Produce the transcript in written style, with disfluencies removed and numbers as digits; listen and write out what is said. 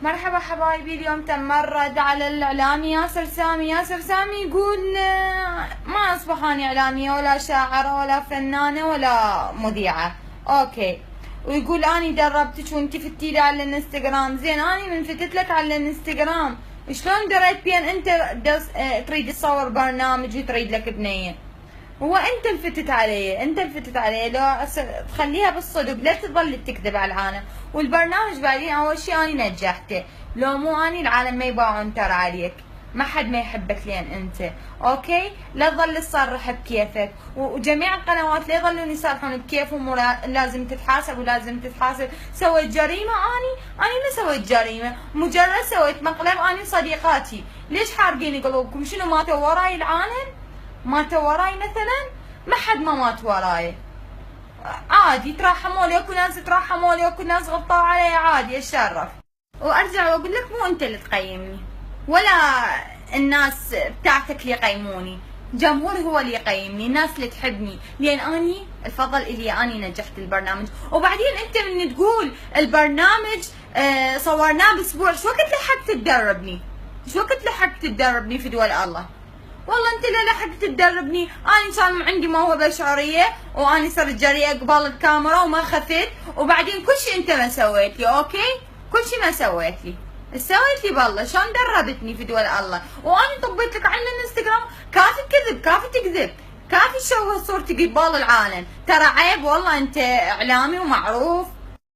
مرحبا حبايبي. اليوم تمرد على الإعلامي ياسر سامي. ياسر سامي يقول ما أصبح أنا إعلامية ولا شاعرة ولا فنانة ولا مذيعة. أوكي. ويقول أني دربتك وأنتي فتيلي على الانستغرام. زين، أني من فتت لك على الانستغرام شلون دريت بين أنت تريد تصور برنامج وتريد لك بنية؟ هو انت الفتت عليه، انت الفتت عليه. لو تخليها بالصدق، لا تظل تكذب على العالم. والبرنامج بعدين اول شيء اني نجحته، لو مو اني العالم ما يباعون ترى عليك، ما حد ما يحبك لين انت. اوكي، لا تظل تصرح بكيفك، وجميع القنوات لا يظلون يصرحون بكيفهم، ولازم تتحاسب ولازم تتحاسب. سويت جريمه؟ اني ما سويت جريمه، مجرد سويت مقلب اني صديقاتي. ليش حارقين قلوبكم؟ شنو ماتوا وراي العالم؟ ماتوا وراي مثلا؟ ما حد ما مات وراي، عادي ترحموا لي، اكو ناس ترحموا لي، اكو ناس غطوا علي، عادي اتشرف. وارجع واقول لك مو انت اللي تقيمني ولا الناس بتاعتك اللي يقيموني، جمهور هو اللي يقيمني، الناس اللي تحبني، لان اني الفضل الي، اني نجحت البرنامج. وبعدين انت من تقول البرنامج صورناه باسبوع، شو وقت لحقت تدربني؟ شو وقت لحقت تدربني في دول الله؟ والله انت لا لحقت تدربني. اني كان عندي موهبه شعريه، واني صرت جريئه قبال الكاميرا وما خفيت، وبعدين كل شيء انت ما سويت لي. اوكي، كل شيء ما سويت لي، سويت لي بالله شلون دربتني في دول الله. واني طبيت لك على الانستغرام. كافي كذب، كافي تكذب، كافي تشوه صورتك قبال العالم. ترى عيب والله، انت اعلامي ومعروف